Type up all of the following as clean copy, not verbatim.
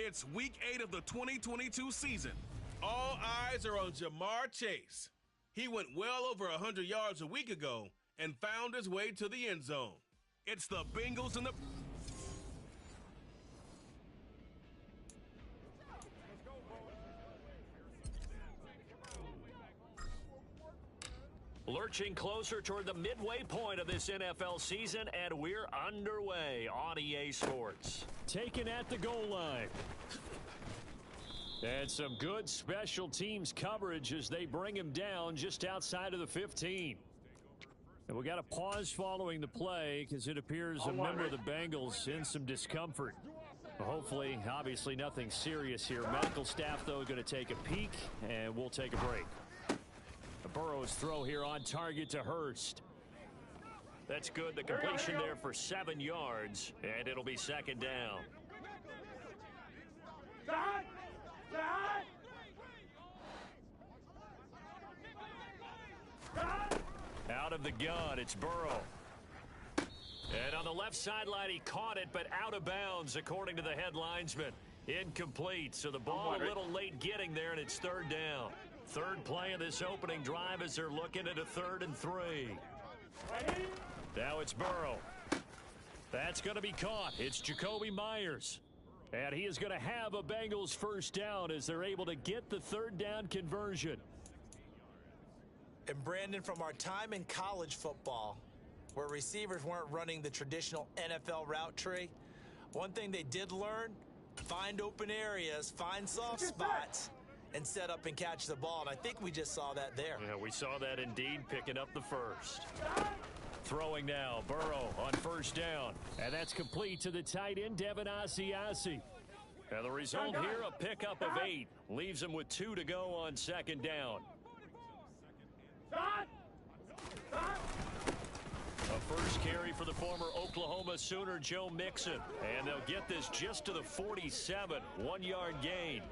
It's Week 8 of the 2022 season. All eyes are on Jamar Chase. He went well over 100 yards a week ago and found his way to the end zone. It's the Bengals and the... Lurching closer toward the midway point of this NFL season, and we're underway on EA Sports. Taken at the goal line. And some good special teams coverage as they bring him down just outside of the 15. And we got a pause following the play because it appears a member of the Bengals in some discomfort. Hopefully, obviously nothing serious here. Medical staff, though, going to take a peek, and we'll take a break. Burrow's throw here on target to Hurst. That's good. The completion there for 7 yards, and it'll be second down. Out of the gun, it's Burrow. And on the left sideline, he caught it, but out of bounds, according to the head linesman. Incomplete, so the ball a little late getting there, and it's third down. Third play of this opening drive as they're looking at a 3rd and 3. Now it's Burrow. That's going to be caught. It's Jacoby Myers. And he is going to have a Bengals first down as they're able to get the 3rd down conversion. And Brandon, from our time in college football, where receivers weren't running the traditional NFL route tree, one thing they did learn, find open areas, find soft spots, and set up and catch the ball. And I think we just saw that there. Yeah, we saw that indeed, picking up the first. Throwing now, Burrow on first down. And that's complete to the tight end, Devin Asiasi. And the result here, a pickup of 8. Leaves him with 2 to go on second down. A first carry for the former Oklahoma Sooner, Joe Mixon. And they'll get this just to the 47, 1-yard gain.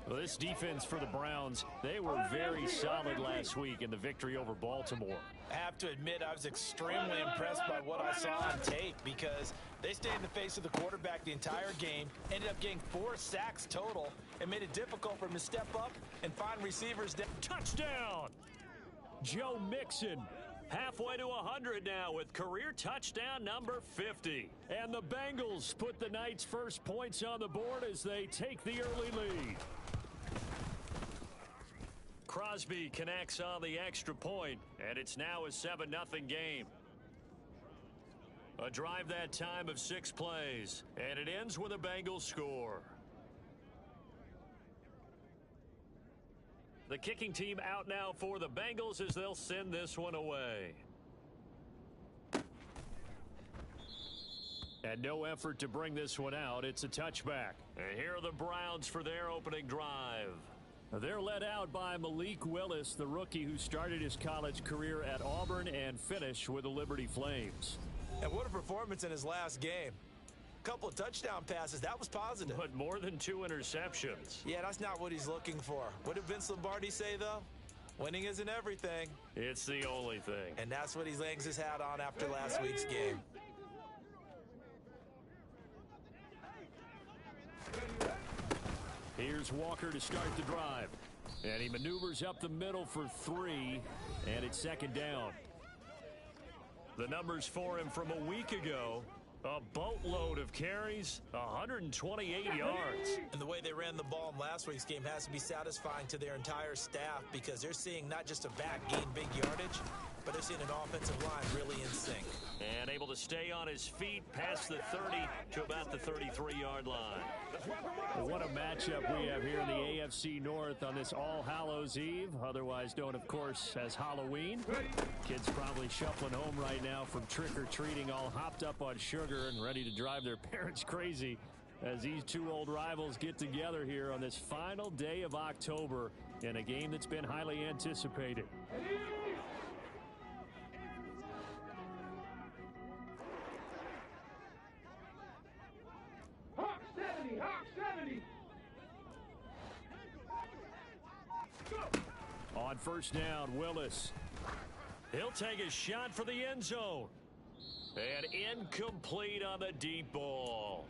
Well, this defense for the Browns, they were very solid last week in the victory over Baltimore. I have to admit, I was extremely impressed by what I saw on tape because they stayed in the face of the quarterback the entire game, ended up getting 4 sacks total, and made it difficult for him to step up and find receivers. Touchdown! Joe Mixon. Halfway to 100 now with career touchdown number 50. And the Bengals put the night's first points on the board as they take the early lead. Crosby connects on the extra point, and it's now a 7-0 game. A drive that time of 6 plays, and it ends with a Bengals score. The kicking team out now for the Bengals as they'll send this one away. And no effort to bring this one out. It's a touchback. And here are the Browns for their opening drive. They're led out by Malik Willis, the rookie who started his college career at Auburn and finished with the Liberty Flames. And what a performance in his last game. A couple of touchdown passes, that was positive. But more than 2 interceptions. Yeah, that's not what he's looking for. What did Vince Lombardi say, though? Winning isn't everything. It's the only thing. And that's what he hangs his hat on after last week's game. Here's Walker to start the drive. And he maneuvers up the middle for 3, and it's second down. The numbers for him from a week ago, a boatload of carries, 128 yards. And the way they ran the ball in last week's game has to be satisfying to their entire staff because they're seeing not just a back gain big yardage, but they're seeing an offensive line really in sync. And able to stay on his feet past the 30 to about the 33-yard line. What a matchup we have here in the AFC North on this All Hallows Eve, otherwise known, of course, as Halloween. Kids probably shuffling home right now from trick-or-treating, all hopped up on sugar and ready to drive their parents crazy as these 2 old rivals get together here on this final day of October in a game that's been highly anticipated. Hawk 70! On first down, Willis. He'll take a shot for the end zone. And incomplete on the deep ball.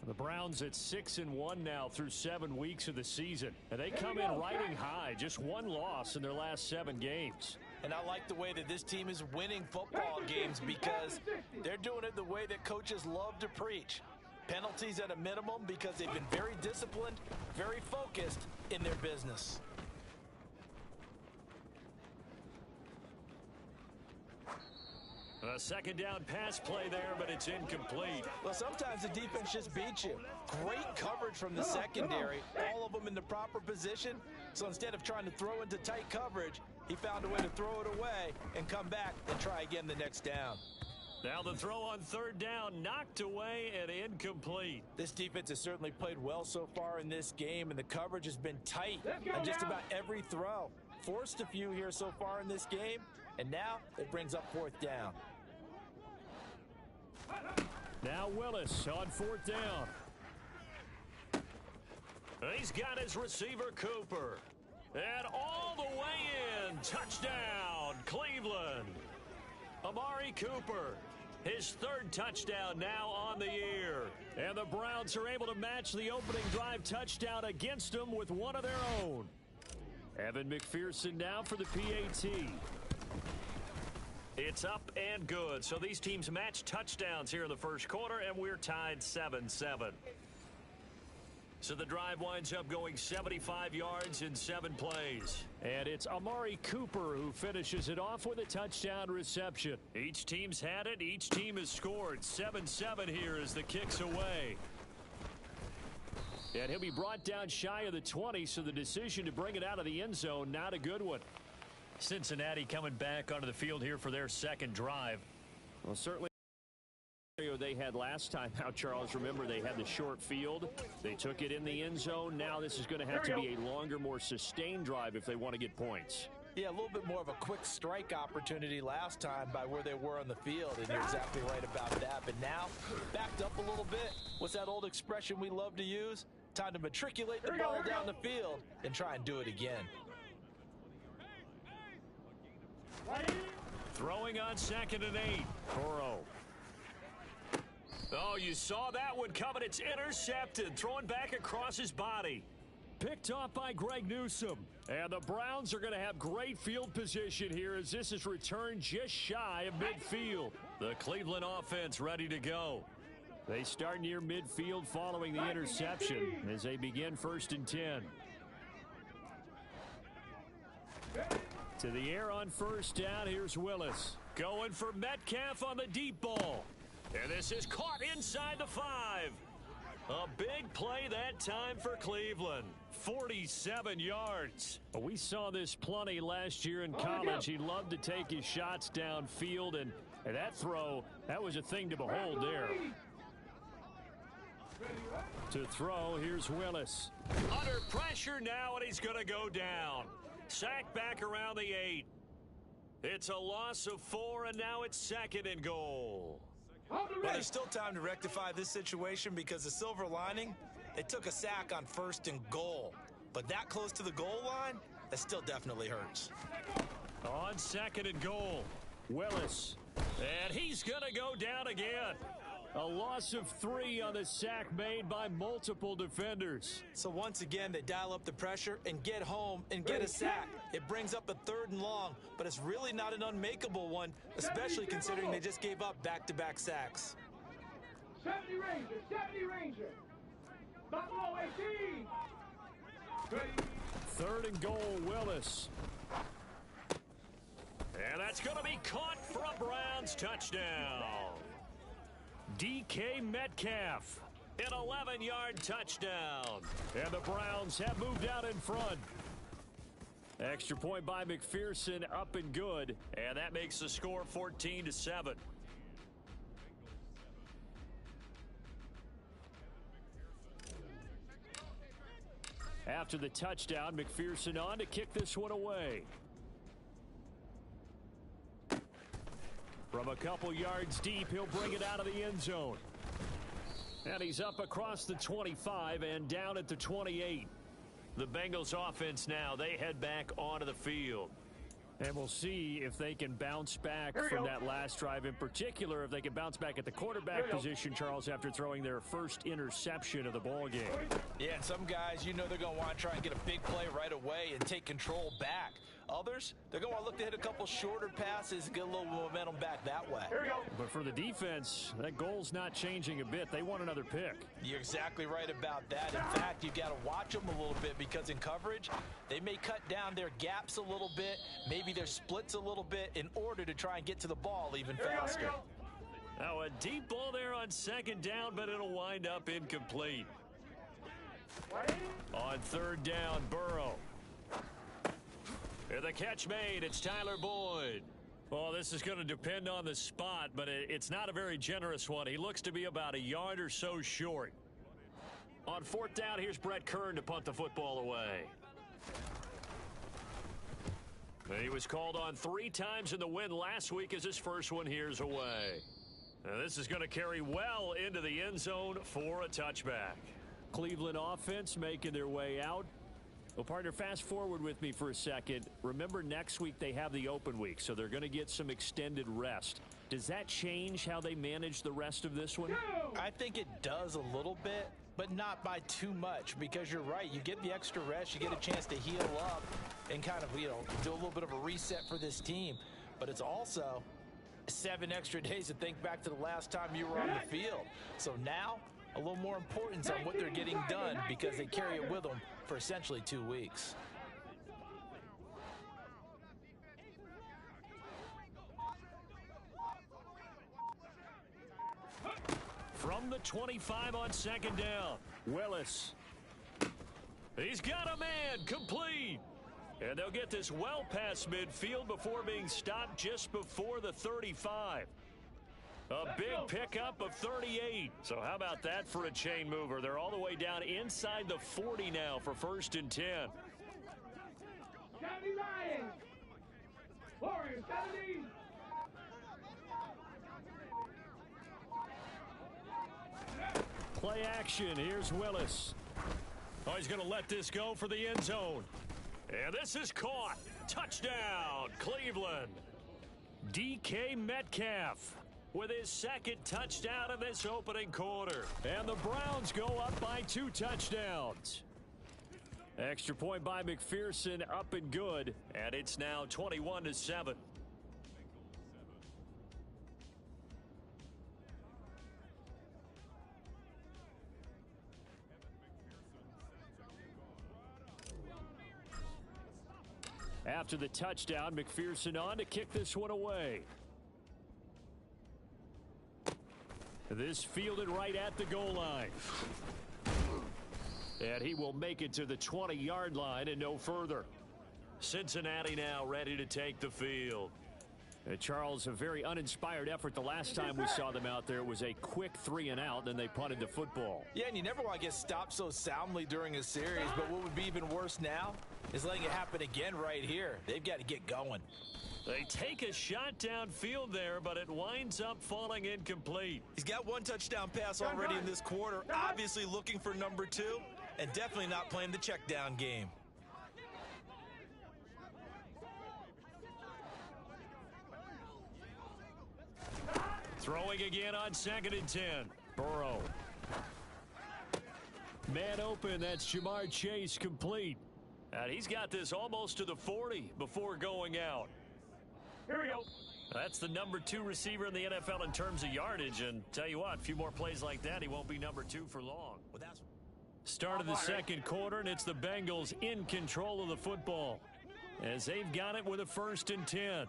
The Browns at 6-1 now through 7 weeks of the season. And they come in riding high, just one loss in their last 7 games. And I like the way that this team is winning football games because they're doing it the way that coaches love to preach. Penalties at a minimum because they've been very disciplined, very focused in their business. A second down pass play there, but it's incomplete. Well, sometimes the defense just beats you. Great coverage from the secondary, all of them in the proper position. So instead of trying to throw into tight coverage, he found a way to throw it away and come back and try again the next down. Now the throw on third down, knocked away and incomplete. This defense has certainly played well so far in this game, and the coverage has been tight on just about every throw. Forced a few here so far in this game, and now it brings up fourth down. Now Willis on fourth down. He's got his receiver, Cooper. And all the way in. Touchdown, Cleveland. Amari Cooper, his third touchdown now on the year. And the Browns are able to match the opening drive touchdown against them with one of their own. Evan McPherson now for the PAT. It's up and good. So these teams match touchdowns here in the first quarter, and we're tied 7-7. So the drive winds up going 75 yards in 7 plays. And it's Amari Cooper who finishes it off with a touchdown reception. Each team's had it. Each team has scored. 7-7 here as the kick's away. And he'll be brought down shy of the 20, so the decision to bring it out of the end zone, not a good one. Cincinnati coming back onto the field here for their second drive. Well, certainly they had last time out, Charles. Remember, they had the short field. They took it in the end zone. Now this is going to have to be a longer, more sustained drive if they want to get points. Yeah, a little bit more of a quick strike opportunity last time by where they were on the field, and you're exactly right about that. But now, backed up a little bit. What's that old expression we love to use? Time to matriculate the ball down the field and try and do it again. Throwing on 2nd and 8. Burrow. Oh, you saw that one coming. It's intercepted. Throwing back across his body. Picked off by Greg Newsome. And the Browns are going to have great field position here as this is returned just shy of midfield. The Cleveland offense ready to go. They start near midfield following the interception as they begin 1st and 10. To the air on first down. Here's Willis. Going for Metcalf on the deep ball. And this is caught inside the 5. A big play that time for Cleveland. 47 yards. We saw this plenty last year in college. He loved to take his shots downfield, and that throw, that was a thing to behold there. To throw, here's Willis. Under pressure now, and he's going to go down. Sacked back around the 8. It's a loss of 4, and now it's 2nd and goal. Well, there's still time to rectify this situation because the silver lining, they took a sack on 1st and goal. But that close to the goal line, that still definitely hurts. On 2nd and goal, Willis. And he's going to go down again. A loss of 3 on the sack made by multiple defenders. So once again, they dial up the pressure and get home and get a sack. It brings up a 3rd and long, but it's really not an unmakeable one, especially considering they just gave up back-to-back sacks. 70 Ranger, 70 Ranger. Buffalo 18. 3rd and goal, Willis. And that's going to be caught for a Browns touchdown. DK Metcalf, an 11-yard touchdown. And the Browns have moved out in front. Extra point by McPherson, up and good. And that makes the score 14-7. After the touchdown, McPherson on to kick this one away. From a couple yards deep, he'll bring it out of the end zone. And he's up across the 25 and down at the 28. The Bengals offense now, they head back onto the field. And we'll see if they can bounce back from that last drive. In particular, if they can bounce back at the quarterback position, Charles, after throwing their first interception of the ball game. Yeah, and some guys, you know they're going to want to try and get a big play right away and take control back. Others, they're going to want to look to hit a couple shorter passes and get a little momentum back that way. But for the defense, that goal's not changing a bit. They want another pick. You're exactly right about that. In fact, you've got to watch them a little bit because in coverage, they may cut down their gaps a little bit, maybe their splits a little bit in order to try and get to the ball even faster. Now a deep ball there on second down, but it'll wind up incomplete. On third down, Burrow. The catch made. It's Tyler Boyd. Well, this is going to depend on the spot, but it's not a very generous one. He looks to be about a yard or so short. On fourth down, here's Brett Kern to punt the football away. He was called on 3 times in the win last week as his first one here's away. Now, this is going to carry well into the end zone for a touchback. Cleveland offense making their way out. Well, partner, fast forward with me for a second. Remember, next week they have the open week, so they're going to get some extended rest. Does that change how they manage the rest of this one? I think it does a little bit, but not by too much, because you're right. You get the extra rest, you get a chance to heal up and kind of, do a little bit of a reset for this team. But it's also 7 extra days to think back to the last time you were on the field. So now, a little more importance on what they're getting done because they carry it with them for essentially 2 weeks. From the 25 on second down, Willis. He's got a man, complete. And they'll get this well past midfield before being stopped just before the 35. A big pickup of 38. So how about that for a chain mover? They're all the way down inside the 40 now for 1st and 10. 70 Lions. Warriors, 70. Play action. Here's Willis. Oh, he's going to let this go for the end zone. And this is caught. Touchdown, Cleveland. DK Metcalf with his 2nd touchdown of this opening quarter. And the Browns go up by 2 touchdowns. Extra point by McPherson, up and good. And it's now 21-7. After the touchdown, McPherson on to kick this one away. This fielded right at the goal line. And he will make it to the 20-yard line and no further. Cincinnati now ready to take the field. Charles, a very uninspired effort the last time we saw them out there. It was a quick 3 and out, then they punted the football. Yeah, and you never want to get stopped so soundly during a series, but what would be even worse now is letting it happen again right here. They've got to get going. They take a shot downfield there, but it winds up falling incomplete. He's got 1 touchdown pass already in this quarter, obviously looking for number 2, and definitely not playing the check down game. Throwing again on 2nd and 10. Burrow. Man open, that's Jamar Chase, complete. And he's got this almost to the 40 before going out. Here we go. That's the number 2 receiver in the NFL in terms of yardage. And tell you what, a few more plays like that, he won't be number 2 for long. Well, that's Start of the second quarter, and it's the Bengals in control of the football as they've got it with a 1st and 10.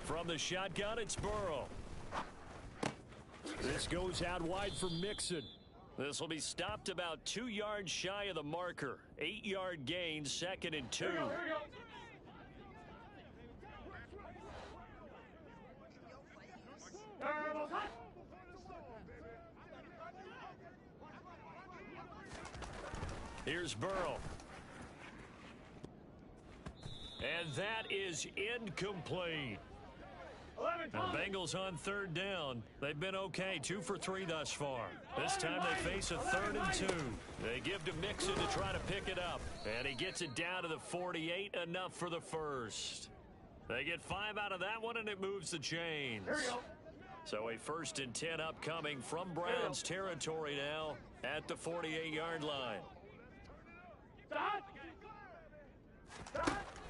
From the shotgun, it's Burrow. This goes out wide for Mixon. This will be stopped about 2 yards shy of the marker. 8-yard gain, 2nd and 2. Here we go. Here's Burrow. And that is incomplete. The Bengals on third down. They've been okay, 2 for 3 thus far. This time they face a 3rd and 2. They give to Mixon to try to pick it up. And he gets it down to the 48, enough for the first. They get 5 out of that one, and it moves the chains. So a 1st and 10 upcoming from Browns territory now at the 48-yard line.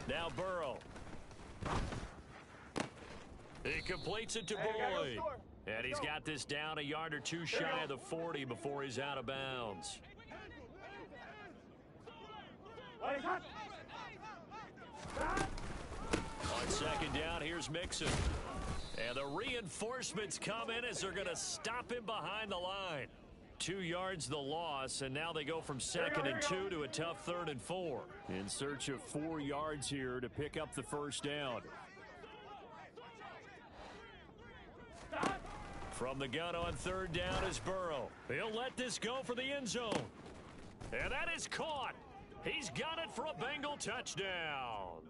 Now Burrow. He completes it to Boyd. And he's got this down a yard or two shy of the 40 before he's out of bounds. On second down, here's Mixon. And the reinforcements come in as they're going to stop him behind the line. 2 yards the loss, and now they go from 2nd and 2 to a tough 3rd and 4. In search of 4 yards here to pick up the first down. From the gun on 3rd down is Burrow. He'll let this go for the end zone. And that is caught. He's got it for a Bengal touchdown.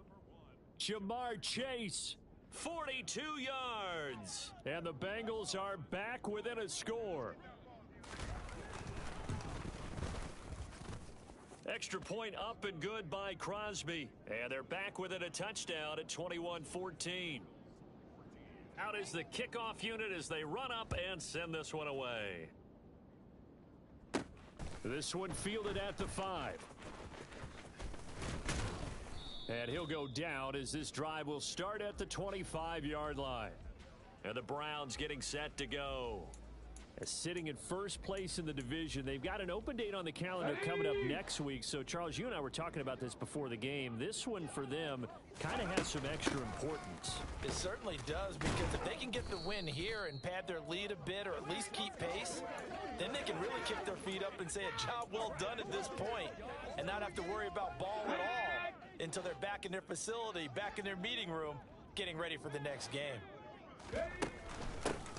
Jamar Chase. 42 yards. And the Bengals are back within a score. Extra point up and good by Crosby. And they're back within a touchdown at 21-14. Out is the kickoff unit as they run up and send this one away. This one fielded at the 5. And he'll go down as this drive will start at the 25-yard line. And the Browns getting set to go. Sitting in first place in the division. They've got an open date on the calendar coming up next week. So, Charles, you and I were talking about this before the game. This one for them kind of has some extra importance. It certainly does, because if they can get the win here and pad their lead a bit or at least keep pace, then they can really kick their feet up and say a job well done at this point and not have to worry about ball at all until they're back in their facility, back in their meeting room, getting ready for the next game.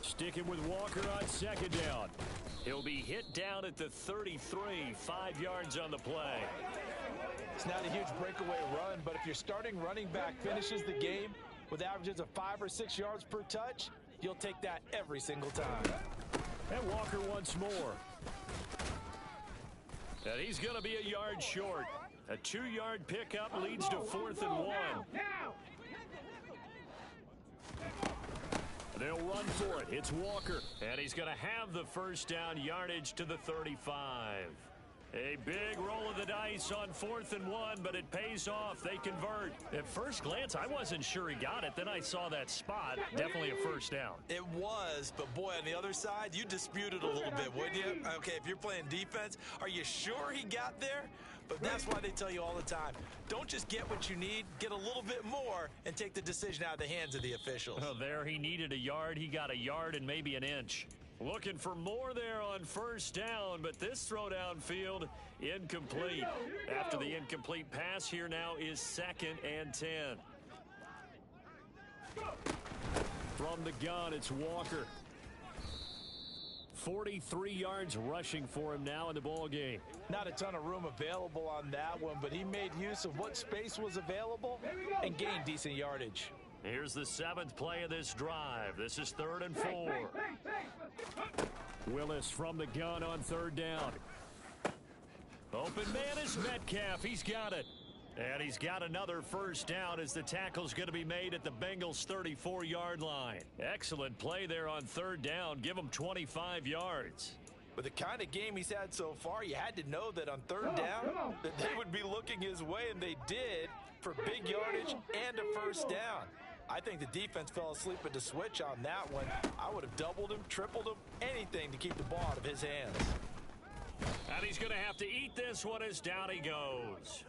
Sticking with Walker on second down. He'll be hit down at the 33, 5 yards on the play. It's not a huge breakaway run, but if your starting running back finishes the game with averages of 5 or 6 yards per touch, you'll take that every single time. And Walker once more. And he's going to be a yard short. A 2-yard pickup leads to 4th and 1. They'll run for it. It's Walker. And he's going to have the first down yardage to the 35. A big roll of the dice on 4th and 1, but it pays off. They convert. At first glance, I wasn't sure he got it. Then I saw that spot. Definitely a first down. It was, but boy, on the other side, you dispute it a little bit, wouldn't you? Okay, if you're playing defense, are you sure he got there? But that's why they tell you all the time, don't just get what you need, get a little bit more and take the decision out of the hands of the officials. Oh, there he needed a yard. He got a yard and maybe an inch. Looking for more there on first down, but this throw downfield incomplete. After the incomplete pass, here now is 2nd and 10. From the gun, it's Walker. 43 yards rushing for him now in the ball game. Not a ton of room available on that one, but he made use of what space was available and gained decent yardage. Here's the 7th play of this drive. This is 3rd and 4. Willis from the gun on 3rd down. Open man is Metcalf. He's got it. And he's got another first down as the tackle's going to be made at the Bengals' 34-yard line. Excellent play there on 3rd down. Give him 25 yards. With the kind of game he's had so far, you had to know that on 3rd down that they would be looking his way, and they did, for big yardage and a first down. I think the defense fell asleep at the switch on that one. I would have doubled him, tripled him, anything to keep the ball out of his hands. And he's going to have to eat this one as down he goes.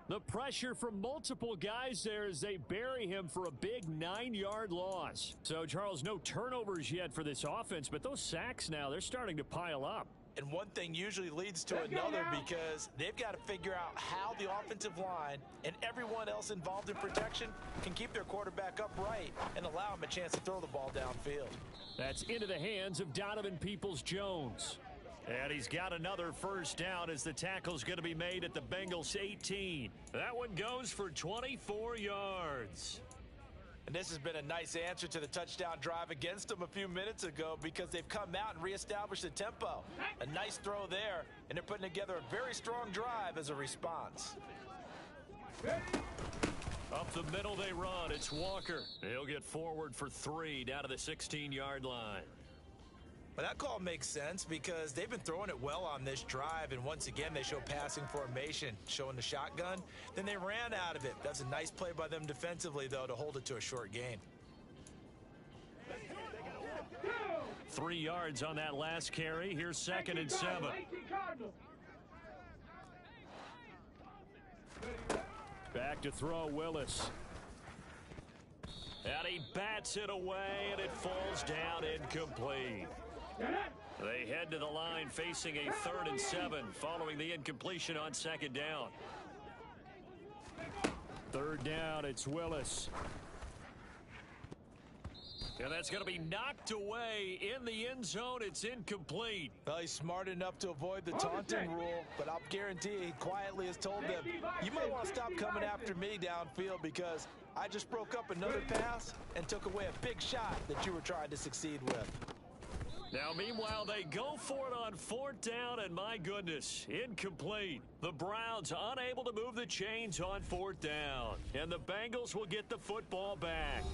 The pressure from multiple guys there as they bury him for a big 9-yard loss. So, Charles, no turnovers yet for this offense, but those sacks now, they're starting to pile up. And one thing usually leads to another because they've got to figure out how the offensive line and everyone else involved in protection can keep their quarterback upright and allow him a chance to throw the ball downfield. That's into the hands of Donovan Peoples-Jones. And he's got another first down as the tackle's going to be made at the Bengals 18. That one goes for 24 yards. And this has been a nice answer to the touchdown drive against them a few minutes ago because they've come out and reestablished the tempo. A nice throw there, and they're putting together a very strong drive as a response. Up the middle they run. It's Walker. He'll get forward for 3 down to the 16-yard line. Well, that call makes sense because they've been throwing it well on this drive, and once again they show passing formation, showing the shotgun. Then they ran out of it. That's a nice play by them defensively, though, to hold it to a short gain. 3 yards on that last carry. Here's 2nd and 7. Back to throw, Willis. And he bats it away, and it falls down incomplete. They head to the line facing a 3rd and 7 following the incompletion on 2nd down. 3rd down, it's Willis. And that's going to be knocked away in the end zone. It's incomplete. Well, he's smart enough to avoid the taunting rule, but I'll guarantee he quietly has told them, you might want to stop coming after me downfield because I just broke up another pass and took away a big shot that you were trying to succeed with. Now, meanwhile, they go for it on 4th down, and my goodness, incomplete. The Browns unable to move the chains on 4th down, and the Bengals will get the football back.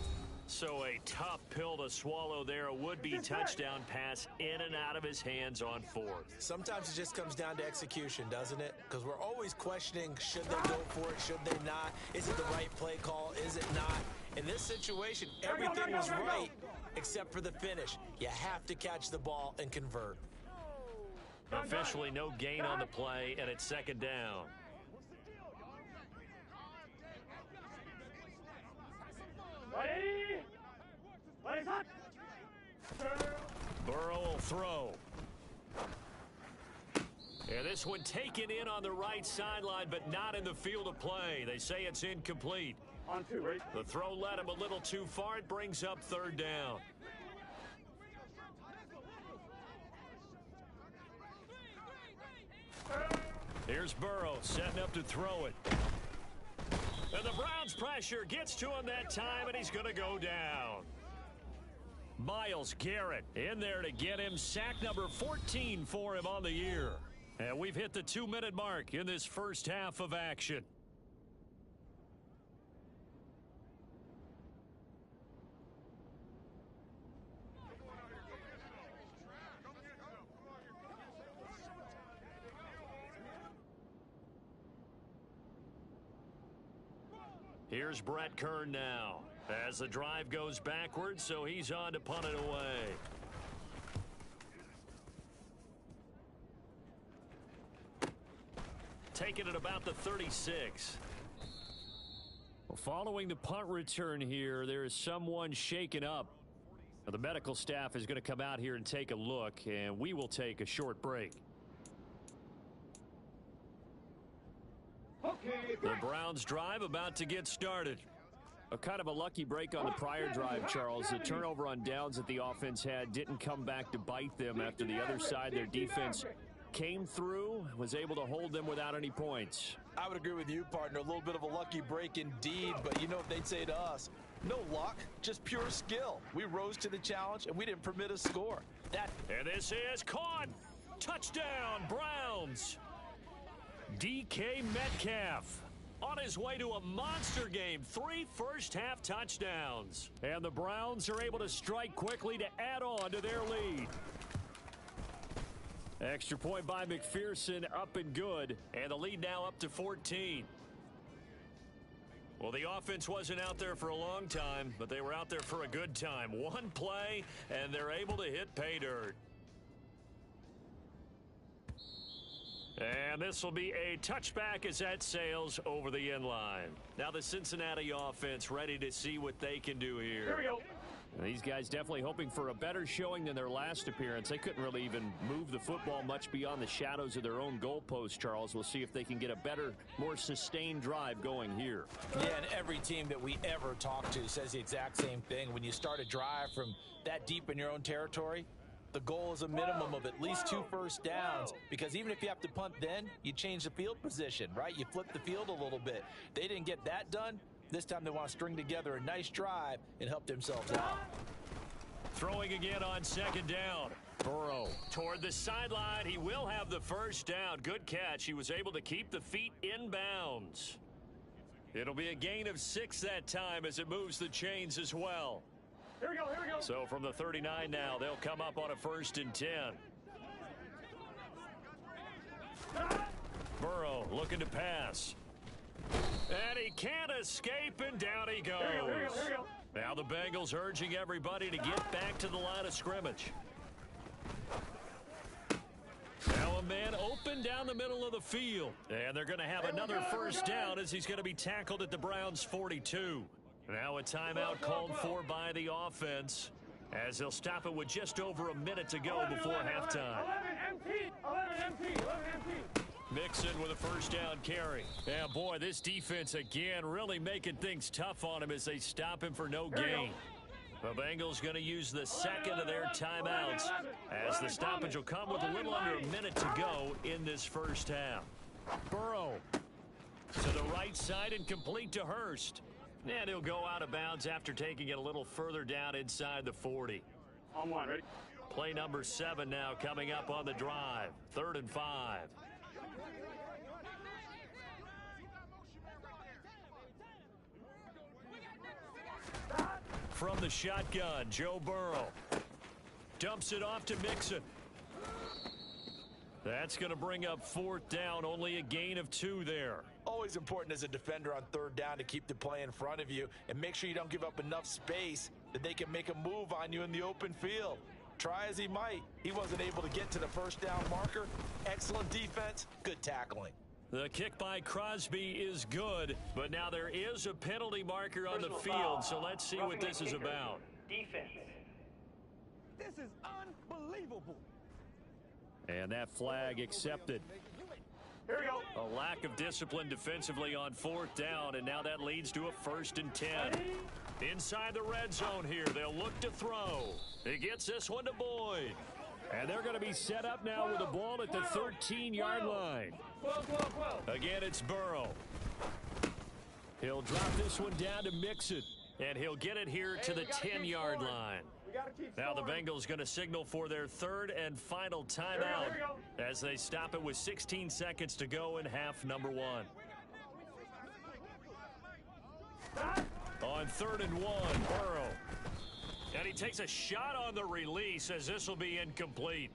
So a tough pill to swallow there. A would-be touchdown pass in and out of his hands on 4th. Sometimes it just comes down to execution, doesn't it? Because we're always questioning, should they go for it, should they not? Is it the right play call, is it not? In this situation, everything was right except for the finish. You have to catch the ball and convert. Officially no gain on the play, and it's 2nd down. Burrow will throw. And this one taken in on the right sideline, but not in the field of play. They say it's incomplete. On 2, right? The throw led him a little too far. It brings up 3rd down. Here's Burrow setting up to throw it. And the Browns' pressure gets to him that time, and he's going to go down. Myles Garrett in there to get him. Sack number 14 for him on the year. And we've hit the 2-minute mark in this first half of action. Here's Brett Kern now as the drive goes backwards, so he's on to punt it away. Taking it about the 36. Well, following the punt return here, there is someone shaken up. Now, the medical staff is going to come out here and take a look, and we will take a short break. The Browns drive about to get started. A kind of a lucky break on the prior drive, Charles. The turnover on downs that the offense had didn't come back to bite them after the other side. Their defense came through, was able to hold them without any points. I would agree with you, partner. A little bit of a lucky break indeed, but you know what they'd say to us? No luck, just pure skill. We rose to the challenge, and we didn't permit a score. And this is caught. Touchdown, Browns. DK Metcalf on his way to a monster game. 3 first-half touchdowns. And the Browns are able to strike quickly to add on to their lead. Extra point by McPherson, up and good. And the lead now up to 14. Well, the offense wasn't out there for a long time, but they were out there for a good time. One play, and they're able to hit pay dirt. And this will be a touchback as that sails over the end line. Now the Cincinnati offense ready to see what they can do here. Here we go. These guys definitely hoping for a better showing than their last appearance. They couldn't really even move the football much beyond the shadows of their own goalpost, Charles. We'll see if they can get a better, more sustained drive going here. Yeah, and every team that we ever talk to says the exact same thing. When you start a drive from that deep in your own territory, the goal is a minimum of at least 2 first downs, because even if you have to punt then, you change the field position, right? You flip the field a little bit. They didn't get that done. This time they want to string together a nice drive and help themselves out. Throwing again on second down. Burrow toward the sideline. He will have the first down. Good catch. He was able to keep the feet in bounds. It'll be a gain of 6 that time as it moves the chains as well. Here we go, here we go. So from the 39 now, they'll come up on a 1st and 10. Burrow looking to pass. And he can't escape, and down he goes. Here we go, here we go. Now the Bengals urging everybody to get back to the line of scrimmage. Now a man open down the middle of the field. And they're going to have another first down as he's going to be tackled at the Browns' 42. Now a timeout called for by the offense as they'll stop it with just over a minute to go before halftime. 11 MT. Mixon with a first down carry. Yeah, boy, this defense again really making things tough on him as they stop him for no gain. The Bengals going to use the second of their timeouts as the stoppage will come with a little under a minute to go in this first half. Burrow to the right side and complete to Hurst. And he'll go out of bounds after taking it a little further down inside the 40. On one, ready? Play number 7 now coming up on the drive. 3rd and 5. From the shotgun, Joe Burrow dumps it off to Mixon. That's going to bring up 4th down, only a gain of 2 there. Always important as a defender on 3rd down to keep the play in front of you and make sure you don't give up enough space that they can make a move on you in the open field. Try as he might, he wasn't able to get to the first down marker. Excellent defense, good tackling. The kick by Crosby is good, but now there is a penalty marker on the field, so let's see what this is about. Defense. This is unbelievable. And that flag accepted. Here we go. A lack of discipline defensively on 4th down, and now that leads to a 1st and 10. Inside the red zone here, they'll look to throw. He gets this one to Boyd. And they're going to be set up now with the ball at the 13-yard line. 12. Again, it's Burrow. He'll drop this one down to Mixon, and he'll get it here to the 10-yard line. Now the Bengals going to signal for their 3rd and final timeout as they stop it with 16 seconds to go in half number 1. On 3rd and 1, Burrow. And he takes a shot on the release as this will be incomplete.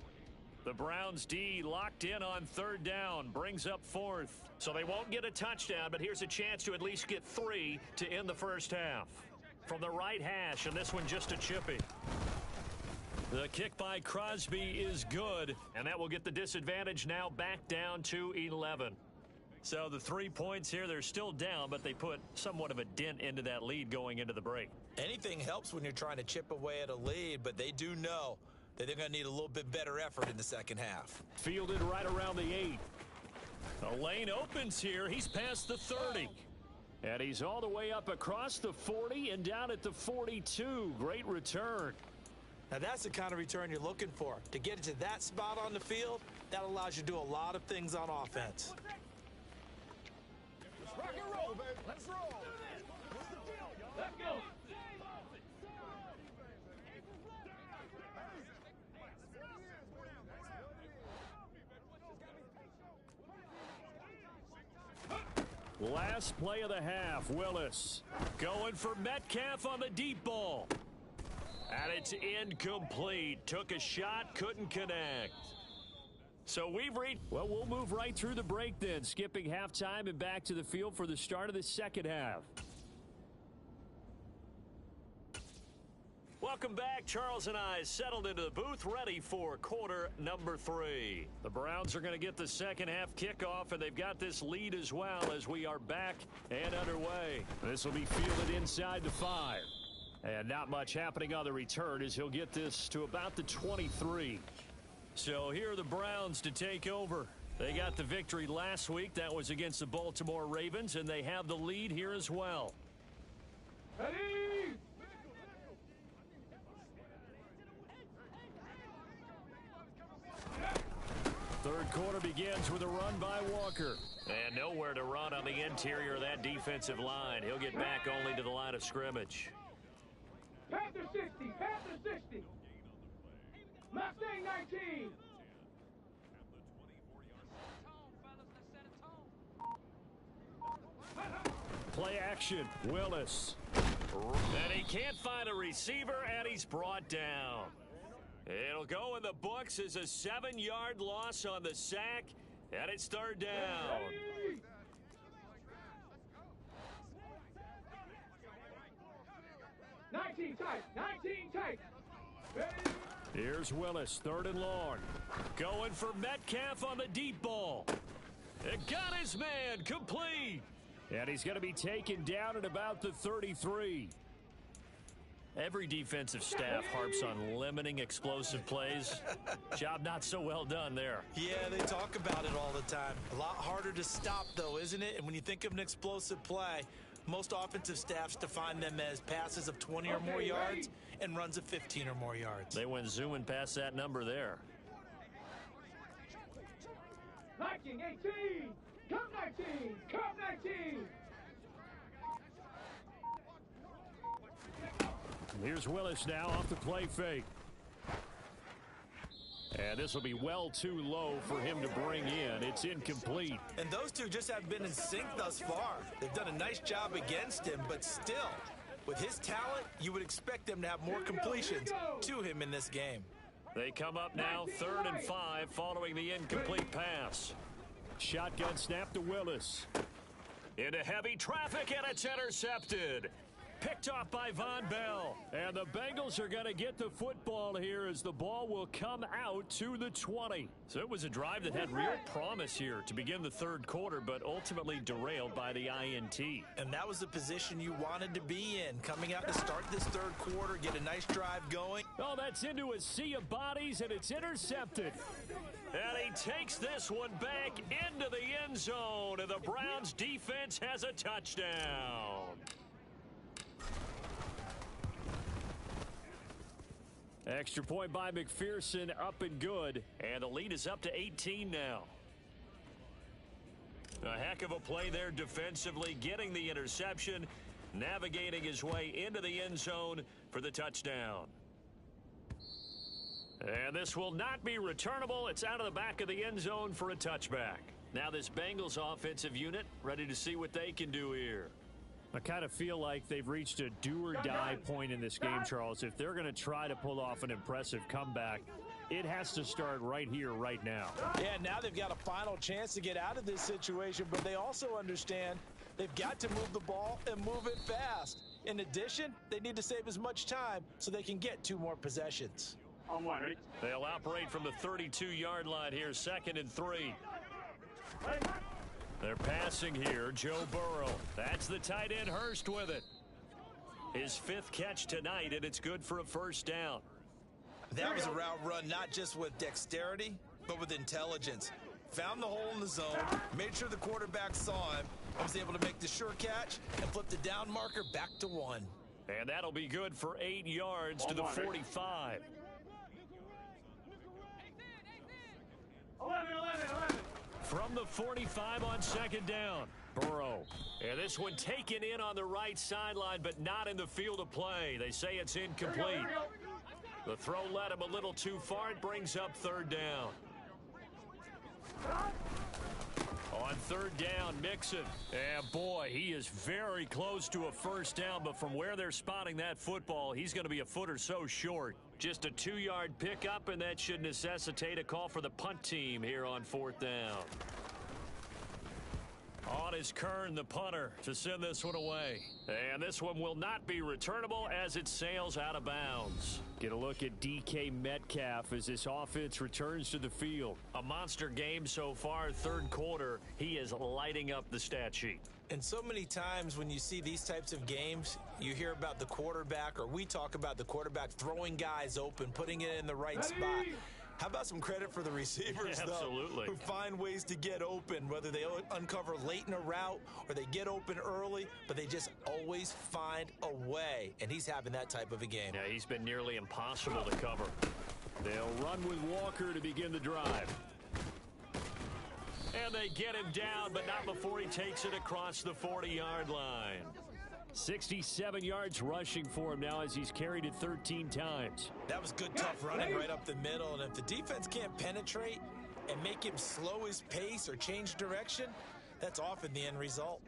The Browns D locked in on 3rd down, brings up 4th. So they won't get a touchdown, but here's a chance to at least get 3 to end the first half. From the right hash, and this one just a chippy. The kick by Crosby is good, and that will get the disadvantage now back down to 11. So the 3 points here, they're still down, but they put somewhat of a dent into that lead going into the break. Anything helps when you're trying to chip away at a lead, but they do know that they're going to need a little bit better effort in the second half. Fielded right around the 8. The lane opens here. He's past the 30. And he's all the way up across the 40 and down at the 42. Great return. Now that's the kind of return you're looking for. To get it to that spot on the field, that allows you to do a lot of things on offense. Let's rock and roll, baby. Let's roll. Let's go. Last play of the half, Willis. Going for Metcalf on the deep ball. And it's incomplete. Took a shot, couldn't connect. So we've reached... Well, we'll move right through the break then, skipping halftime and back to the field for the start of the second half. Welcome back. Charles and I settled into the booth, ready for quarter number 3. The Browns are going to get the second half kickoff, and they've got this lead as well as we are back and underway. This will be fielded inside the 5. And not much happening on the return as he'll get this to about the 23. So here are the Browns to take over. They got the victory last week. That was against the Baltimore Ravens, and they have the lead here as well. Ready? 3rd third quarter begins with a run by Walker. And nowhere to run on the interior of that defensive line. He'll get back only to the line of scrimmage. Panther 60, Panther 60. Mustang 19. Play action, Willis. And he can't find a receiver, and he's brought down. It'll go in the books as a 7-yard loss on the sack, and it's third down. Hey. Nineteen tight. Ready? Here's Willis, third and long. Going for Metcalf on the deep ball. It got his man, complete. And he's going to be taken down at about the 33. Every defensive staff harps on limiting explosive plays. Job not so well done there. Yeah, they talk about it all the time. A lot harder to stop, though, isn't it? And when you think of an explosive play, most offensive staffs define them as passes of 20 or more yards and runs of 15 or more yards. They went zooming past that number there. 19, 18. Come 19. Come 19. Here's Willis now off the play fake. And this will be well too low for him to bring in. It's incomplete. And those two just haven't been in sync thus far. They've done a nice job against him, but still, with his talent, you would expect them to have more completions to him in this game. They come up now 3rd and 5 following the incomplete pass. Shotgun snap to Willis. Into heavy traffic, and it's intercepted. Picked off by Von Bell. And the Bengals are going to get the football here as the ball will come out to the 20. So it was a drive that had real promise here to begin the third quarter, but ultimately derailed by the INT. And that was the position you wanted to be in, coming out to start this third quarter, get a nice drive going. Oh, that's into a sea of bodies, and it's intercepted. And he takes this one back into the end zone, and the Browns defense has a touchdown. Extra point by McPherson, up and good. And the lead is up to 18 now. A heck of a play there defensively, getting the interception, navigating his way into the end zone for the touchdown. And this will not be returnable. It's out of the back of the end zone for a touchback. Now this Bengals offensive unit ready to see what they can do here. I kind of feel like they've reached a do-or-die point in this game, Charles. If they're going to try to pull off an impressive comeback, it has to start right here, right now. Yeah, now they've got a final chance to get out of this situation, but they also understand they've got to move the ball and move it fast. In addition, they need to save as much time so they can get 2 more possessions. They'll operate from the 32-yard line here, 2nd and 3. They're passing here, Joe Burrow. That's the tight end, Hurst, with it. His 5th catch tonight, and it's good for a first down. That was a route run not just with dexterity, but with intelligence. Found the hole in the zone, made sure the quarterback saw him, and was able to make the sure catch and flip the down marker back to 1. And that'll be good for 8 yards to the 45. 11. From the 45 on 2nd down, Burrow. And this one taken in on the right sideline, but not in the field of play. They say it's incomplete. The throw led him a little too far. It brings up 3rd down. On 3rd down, Mixon. And boy, he is very close to a first down, but from where they're spotting that football, he's going to be a foot or so short. Just a 2-yard pickup, and that should necessitate a call for the punt team here on 4th down. On is Kern, the punter, to send this one away. And this one will not be returnable as it sails out of bounds. Get a look at DK Metcalf as this offense returns to the field. A monster game so far, 3rd quarter. He is lighting up the stat sheet. And so many times when you see these types of games, you hear about the quarterback, or we talk about the quarterback throwing guys open, putting it in the right spot. How about some credit for the receivers, Absolutely. though, who find ways to get open, whether they uncover late in a route or they get open early, but they just always find a way, and he's having that type of a game. Yeah, he's been nearly impossible to cover. They'll run with Walker to begin the drive. And they get him down, but not before he takes it across the 40-yard line. 67 yards rushing for him now as he's carried it 13 times. That was good, tough running right up the middle. And if the defense can't penetrate and make him slow his pace or change direction, that's often the end result.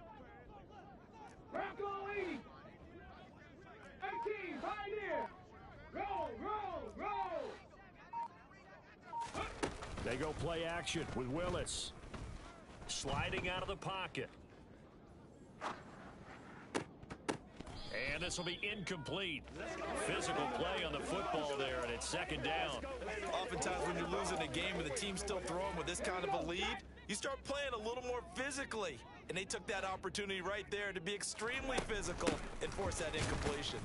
18, pioneer. Roll, roll, roll. They go play action with Willis. Sliding out of the pocket. And this will be incomplete. Physical play on the football there, and it's second down. Oftentimes when you're losing a game and the team's still throwing with this kind of a lead, you start playing a little more physically. And they took that opportunity right there to be extremely physical and force that incompletion.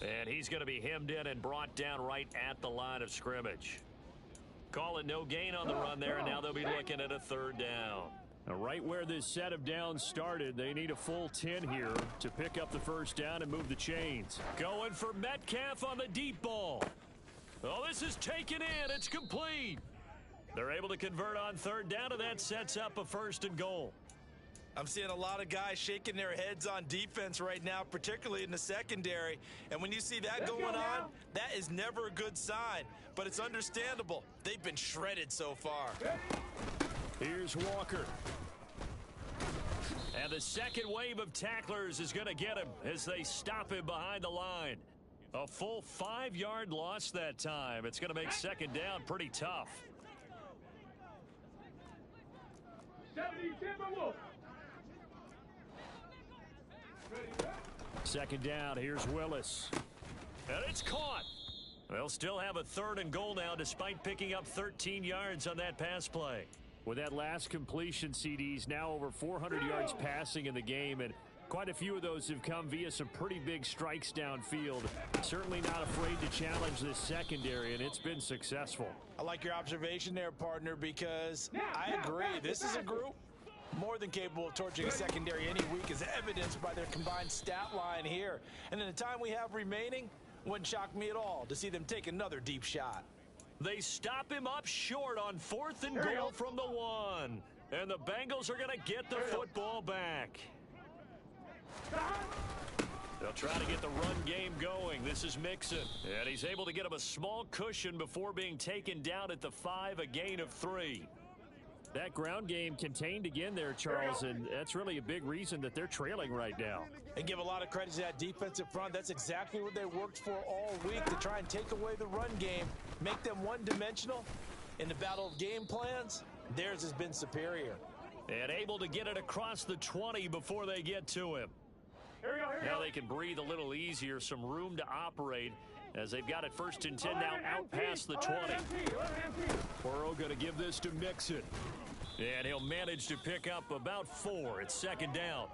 And he's going to be hemmed in and brought down right at the line of scrimmage. Call it no gain on the run there, and now they'll be looking at a third down. Now, right where this set of downs started, they need a full 10 here to pick up the first down and move the chains. Going for Metcalf on the deep ball. Oh, this is taken in. It's complete. They're able to convert on third down, and that sets up a 1st and goal. I'm seeing a lot of guys shaking their heads on defense right now, particularly in the secondary. And when you see that going on, that is never a good sign. But it's understandable. They've been shredded so far. Here's Walker. And the second wave of tacklers is going to get him as they stop him behind the line. A full 5-yard loss that time. It's going to make second down pretty tough. 70 Timberwolves. Second down. Here's Willis. And it's caught. They'll still have a 3rd and goal now despite picking up 13 yards on that pass play. With that last completion, CD's now over 400 yards passing in the game, and quite a few of those have come via some pretty big strikes downfield. Certainly not afraid to challenge this secondary, and it's been successful. I like your observation there, partner, because I agree. This is a group more than capable of torching a secondary any week, as evidenced by their combined stat line here. And in the time we have remaining, wouldn't shock me at all to see them take another deep shot. They stop him up short on 4th and goal from the 1. And the Bengals are going to get the football back. They'll try to get the run game going. This is Mixon. And he's able to get him a small cushion before being taken down at the 5, a gain of 3. That ground game contained again there, Charles, and that's really a big reason that they're trailing right now. And give a lot of credit to that defensive front. That's exactly what they worked for all week, to try and take away the run game, make them one-dimensional. In the battle of game plans, theirs has been superior. And able to get it across the 20 before they get to him. Now they can breathe a little easier, some room to operate, as they've got it 1st and 10 now out past the 20. Burrow going to give this to Mixon. And he'll manage to pick up about 4. It's second down.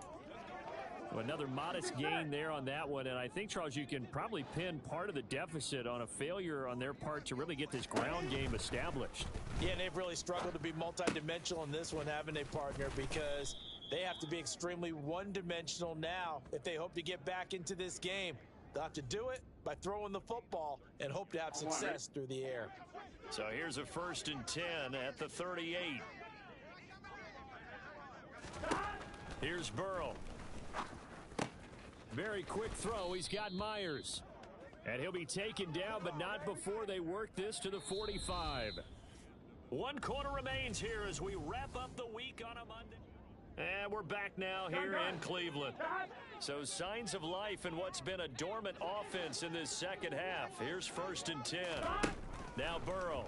Well, another modest gain there on that one, and I think, Charles, you can probably pin part of the deficit on a failure on their part to really get this ground game established. Yeah, and they've really struggled to be multidimensional in this one, haven't they, partner? Because they have to be extremely one-dimensional now if they hope to get back into this game. They'll have to do it by throwing the football and hope to have success through the air. So here's a 1st and 10 at the 38. Here's Burrow. Very quick throw. He's got Myers. And he'll be taken down, but not before they work this to the 45. 1 quarter remains here as we wrap up the week on a Monday. And we're back now here in Cleveland. So signs of life in what's been a dormant offense in this second half. Here's 1st and 10. Now Burrow.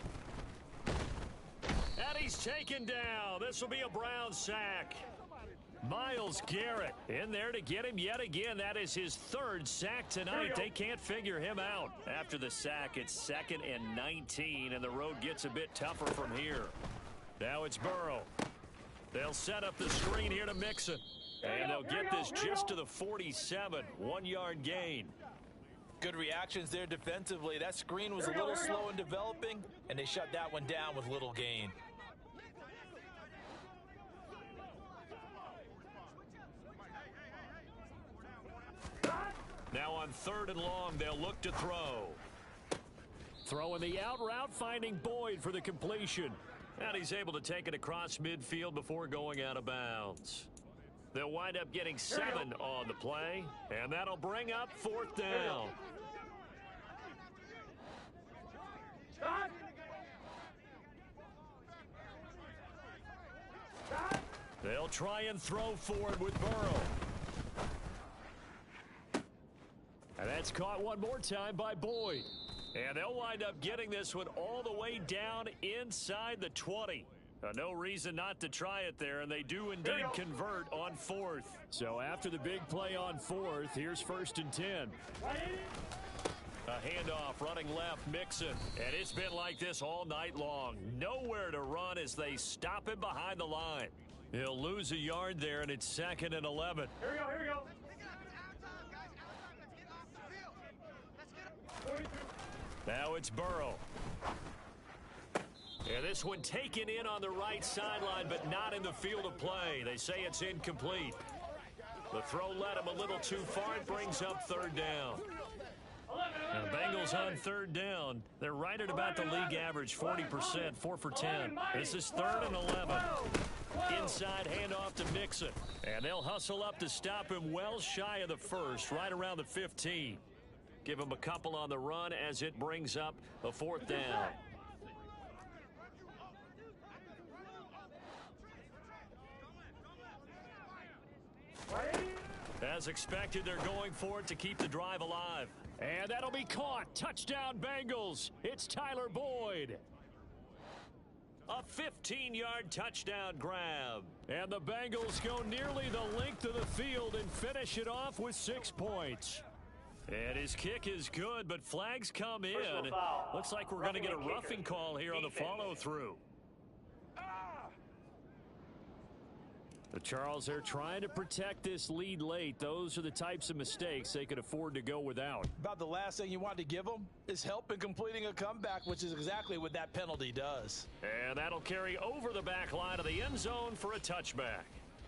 And he's taken down. This will be a Brown sack. Myles Garrett in there to get him yet again. That is his 3rd sack tonight. They can't figure him out. After the sack, it's 2nd and 19, and the road gets a bit tougher from here. Now it's Burrow. They'll set up the screen here to Mixon. And they'll get this just to the 47. 1-yard gain. Good reactions there defensively. That screen was a little slow in developing, and they shut that one down with little gain. Now on 3rd and long, they'll look to throw. Throwing the out route, finding Boyd for the completion. And he's able to take it across midfield before going out of bounds. They'll wind up getting 7 on the play, and that'll bring up 4th down. They'll try and throw for it with Burrow. And that's caught one more time by Boyd. And they'll wind up getting this one all the way down inside the 20. No reason not to try it there, and they do indeed convert on 4th. So after the big play on 4th, here's 1st and 10. A handoff running left, Mixon. And it's been like this all night long. Nowhere to run as they stop him behind the line. He'll lose a yard there, and it's 2nd and 11. Here we go, here we go. Now it's Burrow. And this one taken in on the right sideline, but not in the field of play. They say it's incomplete. The throw led him a little too far. It brings up 3rd down. Now, Bengals on 3rd down. They're right at about the league average, 40%, 4 for 10. This is 3rd and 11. Inside handoff to Mixon. And they'll hustle up to stop him well shy of the 1st, right around the 15. Give him a couple on the run as it brings up a 4th down. As expected, they're going for it to keep the drive alive. And that'll be caught. Touchdown, Bengals. It's Tyler Boyd. A 15-yard touchdown grab. And the Bengals go nearly the length of the field and finish it off with 6 points. And his kick is good, but flags come in. Looks like we're going to get a roughing call here on the follow-through. The Charles, they're trying to protect this lead late. Those are the types of mistakes they could afford to go without. About the last thing you want to give them is help in completing a comeback, which is exactly what that penalty does. And that'll carry over the back line of the end zone for a touchback.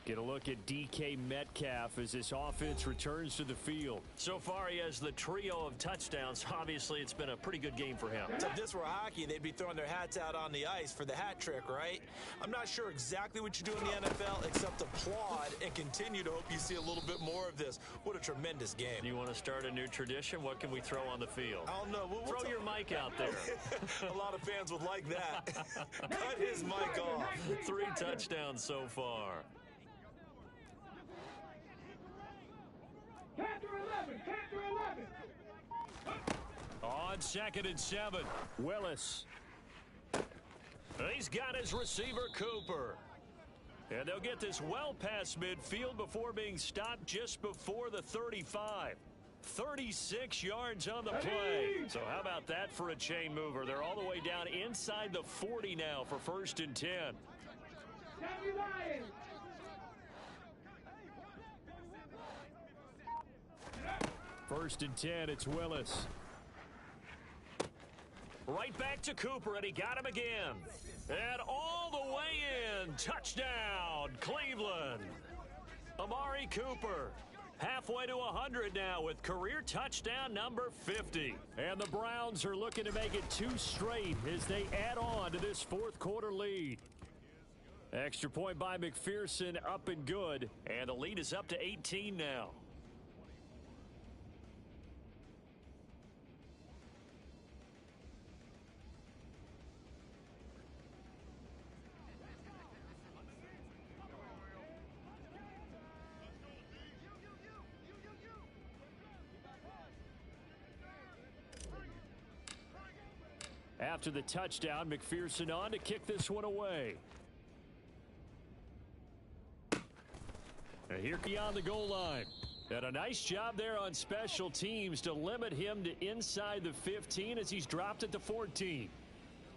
Get a look at DK Metcalf as this offense returns to the field. So far, he has the trio of touchdowns. Obviously, it's been a pretty good game for him. If this were hockey, they'd be throwing their hats out on the ice for the hat trick, right? I'm not sure exactly what you do in the NFL except applaud and continue to hope you see a little bit more of this. What a tremendous game. You want to start a new tradition? What can we throw on the field? I don't know. We'll throw your mic out there. A lot of fans would like that. Cut his mic off. 3 touchdowns so far. Capture 11, capture 11. On 2nd and 7. Willis. He's got his receiver, Cooper. And they'll get this well past midfield before being stopped just before the 35. 36 yards on the play. So how about that for a chain mover? They're all the way down inside the 40 now for 1st and 10. First and 10, it's Willis. Right back to Cooper, and he got him again. And all the way in. Touchdown, Cleveland. Amari Cooper. Halfway to 100 now with career touchdown number 50. And the Browns are looking to make it 2 straight as they add on to this 4th quarter lead. Extra point by McPherson, up and good. And the lead is up to 18 now. After the touchdown, McPherson on to kick this one away. And here beyond the goal line. And a nice job there on special teams to limit him to inside the 15 as he's dropped at the 14.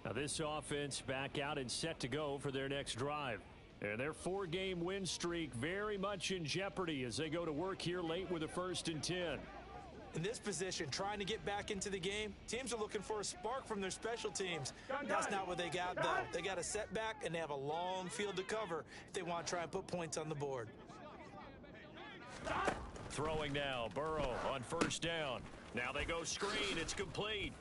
Now this offense back out and set to go for their next drive. And their 4-game win streak very much in jeopardy as they go to work here late with a 1st and 10. In this position, trying to get back into the game, teams are looking for a spark from their special teams. That's not what they got, though. They got a setback, and they have a long field to cover if they want to try and put points on the board. Throwing now, Burrow on 1st down. Now they go screen, it's complete.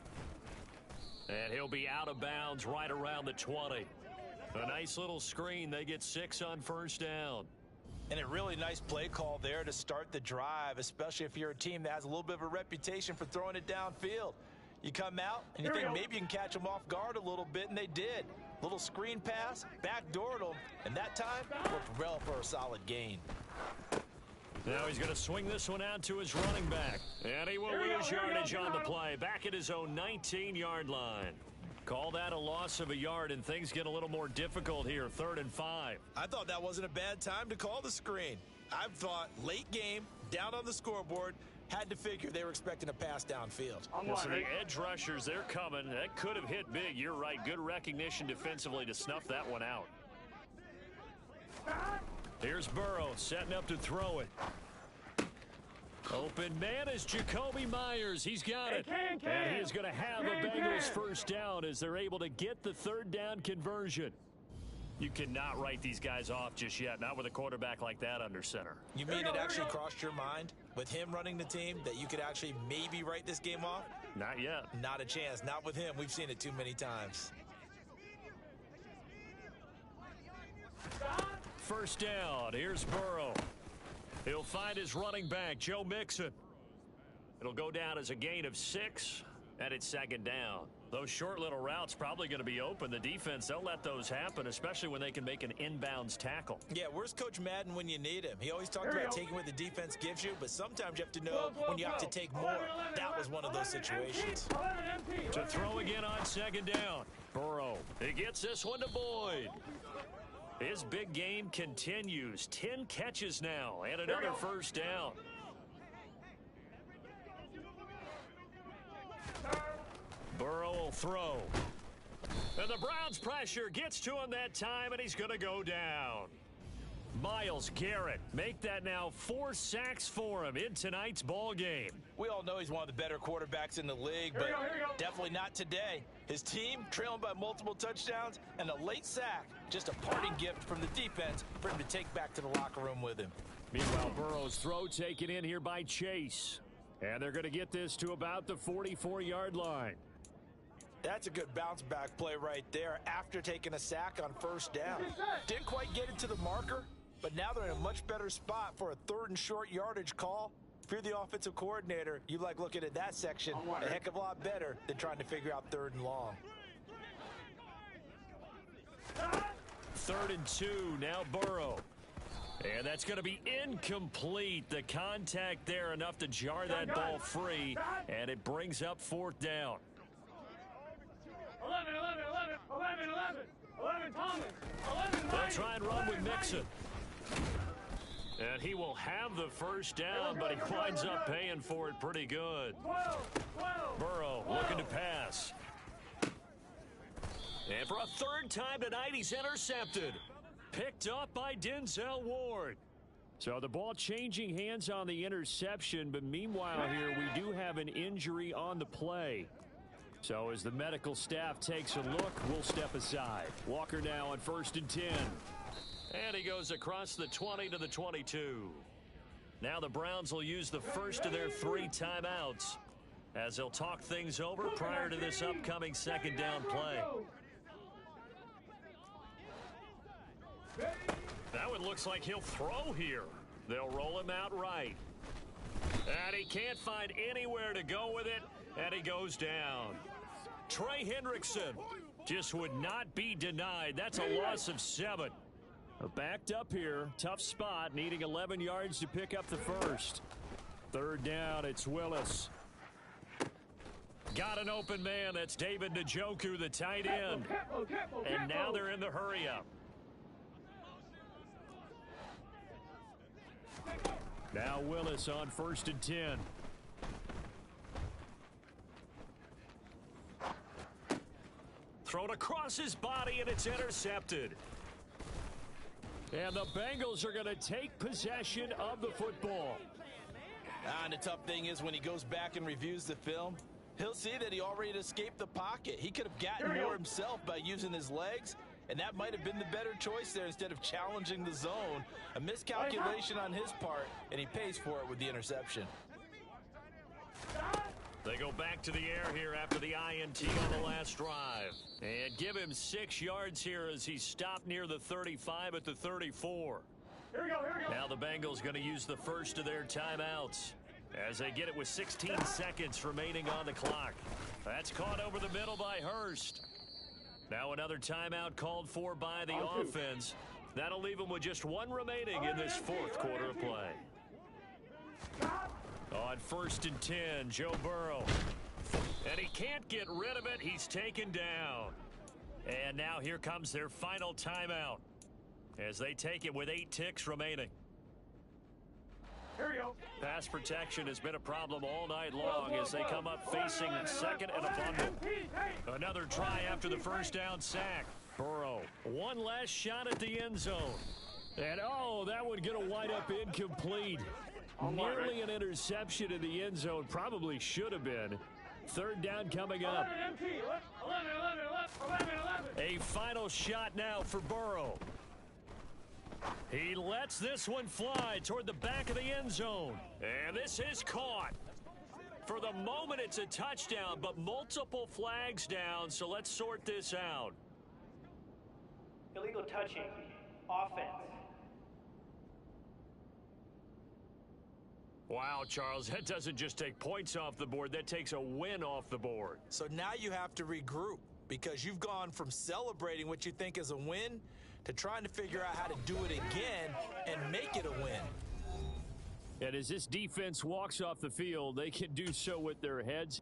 And he'll be out of bounds right around the 20. A nice little screen. They get 6 on first down. And a really nice play call there to start the drive, especially if you're a team that has a little bit of a reputation for throwing it downfield. You come out and you think maybe you can catch them off guard a little bit, and they did. Little screen pass, backdoored them, and that time worked well for a solid gain. Now he's going to swing this one out to his running back. And he will lose yardage on the play. Back at his own 19-yard line. Call that a loss of a yard, and things get a little more difficult here, 3rd and 5. I thought that wasn't a bad time to call the screen. I thought late game, down on the scoreboard, had to figure they were expecting a pass downfield. So the edge rushers, they're coming. That could have hit big. You're right. Good recognition defensively to snuff that one out. Here's Burrow setting up to throw it. Open man is Jacoby Myers. He's got it. And he's going to have a Bengals first down as they're able to get the 3rd down conversion. You cannot write these guys off just yet, not with a quarterback like that under center. You mean it actually crossed your mind with him running the team that you could actually maybe write this game off? Not yet. Not a chance. Not with him. We've seen it too many times. First down. Here's Burrow. He'll find his running back, Joe Mixon. It'll go down as a gain of 6, and it's 2nd down. Those short little routes probably going to be open. The defense, they'll let those happen, especially when they can make an inbounds tackle. Yeah, where's Coach Madden when you need him? He always talked about taking what the defense gives you, but sometimes you have to know when you have to take more. That was one of those situations. To throw again on 2nd down. Burrow, he gets this one to Boyd. His big game continues. 10 catches now and another first down. Burrow will throw. And the Browns pressure gets to him that time, and he's going to go down. Myles Garrett, make that now 4 sacks for him in tonight's ball game. We all know he's one of the better quarterbacks in the league, but definitely not today. His team trailing by multiple touchdowns and a late sack. Just a parting gift from the defense for him to take back to the locker room with him. Meanwhile, Burrow's throw taken in here by Chase. And they're going to get this to about the 44-yard line. That's a good bounce-back play right there after taking a sack on first down. Didn't quite get it to the marker, but now they're in a much better spot for a 3rd and short yardage call. If you're the offensive coordinator, you like looking at that section a heck of a lot better than trying to figure out 3rd and long. 3rd and 2, now Burrow. And that's going to be incomplete. The contact there enough to jar that ball free, and it brings up 4th down. 11, Thomas. 11, They'll try and run with Mixon. And he will have the first down, but he winds up paying for it pretty good. 12. Burrow looking to pass. And for a 3rd time tonight, he's intercepted. Picked up by Denzel Ward. So the ball changing hands on the interception, but meanwhile here we do have an injury on the play. So as the medical staff takes a look, we'll step aside. Walker now on 1st and 10. And he goes across the 20 to the 22. Now the Browns will use the first of their 3 timeouts as they'll talk things over prior to this upcoming 2nd down play. Now it looks like he'll throw here. They'll roll him out right. And he can't find anywhere to go with it, and he goes down. Trey Hendrickson just would not be denied. That's a loss of 7. Backed up here, tough spot, needing 11 yards to pick up the first. 3rd down, it's Willis. Got an open man. That's David Njoku, the tight end. And now they're in the hurry-up. Now Willis on 1st and 10. Thrown across his body, and it's intercepted. And the Bengals are going to take possession of the football. And the tough thing is when he goes back and reviews the film, he'll see that he already escaped the pocket. He could have gotten more himself by using his legs, and that might have been the better choice there instead of challenging the zone. A miscalculation on his part, and he pays for it with the interception. They go back to the air here after the INT on the last drive. And give him 6 yards here as he stopped near the 35 at the 34. Here we go, here we go. Now the Bengals going to use the first of their timeouts as they get it with 16 seconds remaining on the clock. That's caught over the middle by Hurst. Now another timeout called for by the offense. That'll leave them with just 1 remaining in this fourth quarter of play. On 1st and 10, Joe Burrow. And he can't get rid of it. He's taken down. And now here comes their final timeout as they take it with 8 ticks remaining. Here we go. Pass protection has been a problem all night long as they come up facing second and a bundle. Another try after the first down sack. Burrow, one last shot at the end zone. And, oh, that would get a wind-up incomplete. Nearly an interception in the end zone. Probably should have been. 3rd down coming up. 11. A final shot now for Burrow. He lets this one fly toward the back of the end zone. And this is caught. For the moment, it's a touchdown, but multiple flags down, so let's sort this out. Illegal touching. Offense. Wow, Charles, that doesn't just take points off the board. That takes a win off the board. So now you have to regroup because you've gone from celebrating what you think is a win to trying to figure out how to do it again and make it a win. And as this defense walks off the field, they can do so with their heads